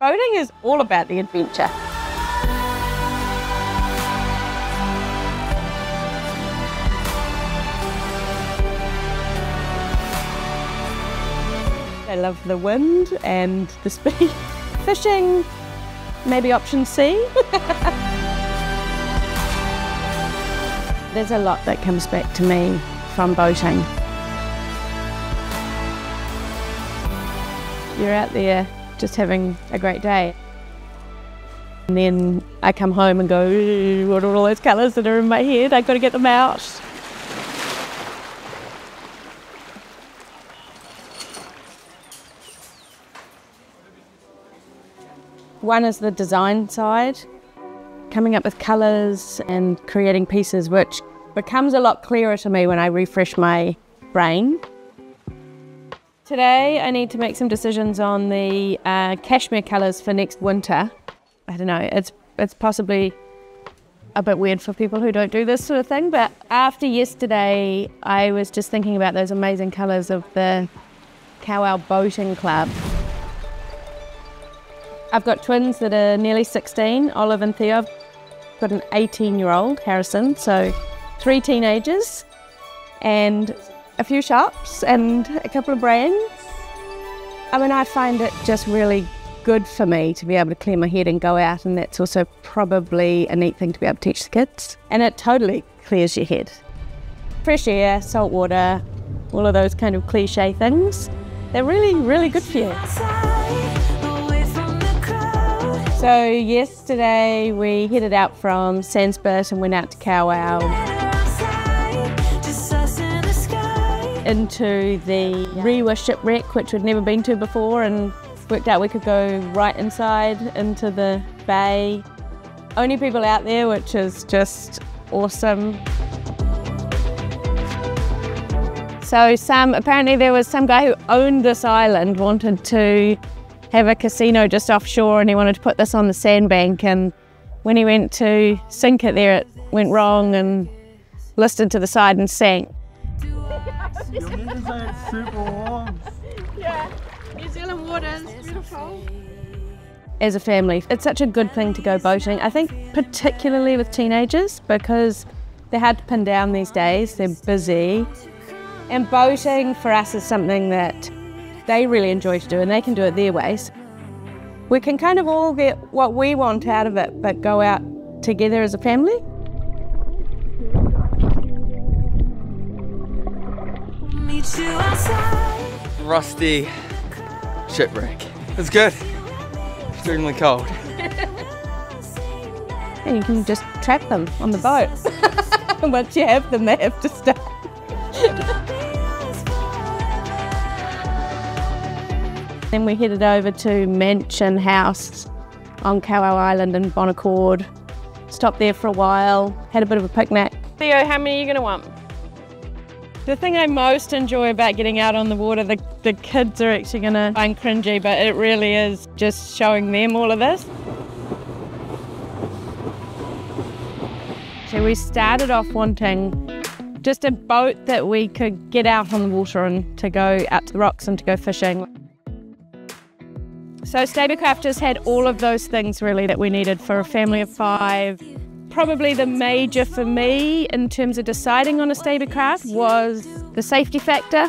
Boating is all about the adventure. I love the wind and the speed. Fishing, maybe option C. There's a lot that comes back to me from boating. You're out there just having a great day. And then I come home and go, what are all those colours that are in my head? I've got to get them out. One is the design side, coming up with colours and creating pieces, which becomes a lot clearer to me when I refresh my brain. Today I need to make some decisions on the cashmere colours for next winter. I don't know, it's possibly a bit weird for people who don't do this sort of thing, but after yesterday I was just thinking about those amazing colours of the Kawau Boating Club. I've got twins that are nearly 16, Olive and Theo. I've got an 18-year-old, Harrison, so 3 teenagers and a few shops and a couple of brands. I mean, I find it just really good for me to be able to clear my head and go out, and that's also probably a neat thing to be able to teach the kids. And it totally clears your head. Fresh air, salt water, all of those kind of cliche things, they're really, really good for you. So yesterday we headed out from Sandspit and went out to Kawau into the Rewa shipwreck, which we'd never been to before, and worked out we could go right inside into the bay. Only people out there, which is just awesome. So apparently there was some guy who owned this island, wanted to have a casino just offshore, and he wanted to put this on the sandbank, and when he went to sink it there, it went wrong and listed to the side and sank. Your windows are super warm. Yeah, New Zealand water is beautiful. As a family, it's such a good thing to go boating. I think particularly with teenagers, because they're hard to pin down these days, they're busy. And boating for us is something that they really enjoy to do, and they can do it their ways. We can kind of all get what we want out of it, but go out together as a family. Rusty shipwreck. It's good. Extremely cold. And you can just trap them on the boat. Once you have them, they have to stay. Then we headed over to Mansion House on Kawau Island in Bon Accord. Stopped there for a while, had a bit of a picnic. Theo, how many are you going to want? The thing I most enjoy about getting out on the water, the kids are actually going to find cringy, but it really is just showing them all of this. So we started off wanting just a boat that we could get out on the water and to go out to the rocks and to go fishing. So Stabicraft just had all of those things really that we needed for a family of 5. Probably the major for me in terms of deciding on a Stabicraft was the safety factor.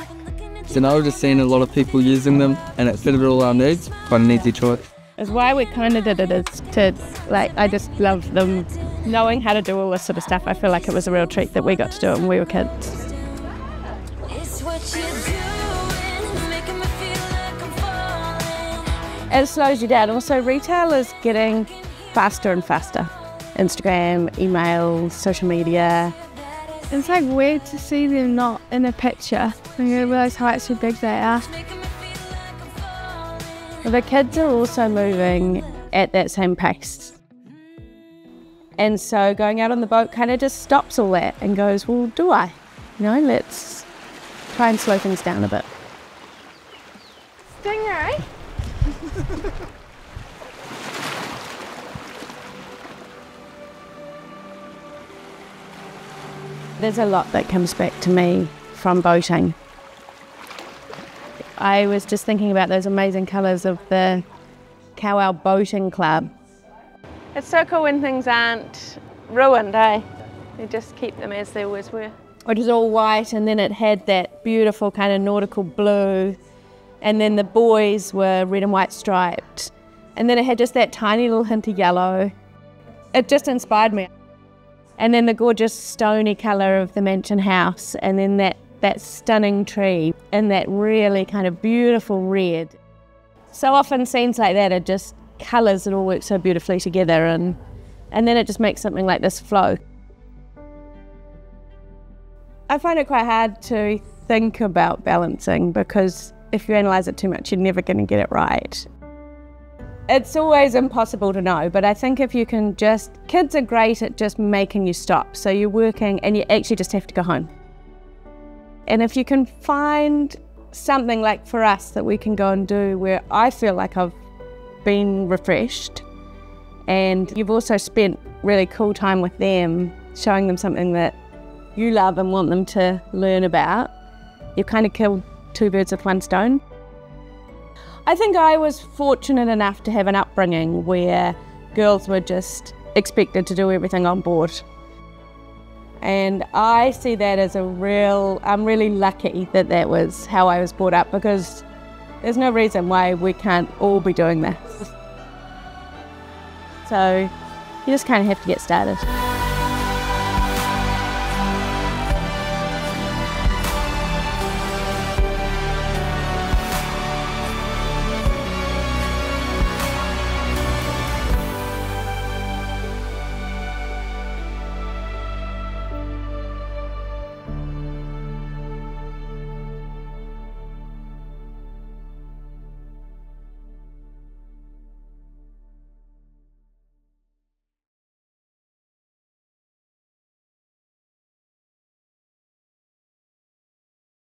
So now I've just seen a lot of people using them and it fitted all our needs. Quite an easy choice. Is why we kind of did it, is to, I just love them knowing how to do all this sort of stuff. I feel like it was a real treat that we got to do it when we were kids. It slows you down. Also, retail is getting faster and faster. Instagram, email, social media. It's like weird to see them not in a picture when you realise how actually big they are. The kids are also moving at that same pace. And so going out on the boat kind of just stops all that and goes, well, do I? You know, let's try and slow things down a bit. Stingray. There's a lot that comes back to me from boating. I was just thinking about those amazing colours of the Kawau Boating Club. It's so cool when things aren't ruined, eh? You just keep them as they always were. It was all white, and then it had that beautiful kind of nautical blue, and then the buoys were red and white striped, and then it had just that tiny little hint of yellow. It just inspired me. And then the gorgeous stony colour of the mansion house, and then that stunning tree and that really kind of beautiful red. So often scenes like that are just colours that all work so beautifully together, and then it just makes something like this flow. I find it quite hard to think about balancing, because if you analyse it too much, you're never going to get it right. It's always impossible to know, but I think if you can kids are great at just making you stop. So you're working and you actually just have to go home. And if you can find something like for us that we can go and do where I feel like I've been refreshed, and you've also spent really cool time with them, showing them something that you love and want them to learn about, you've kind of killed two birds with one stone. I think I was fortunate enough to have an upbringing where girls were just expected to do everything on board. And I see that as I'm really lucky that that was how I was brought up, because there's no reason why we can't all be doing this. So you just kind of have to get started.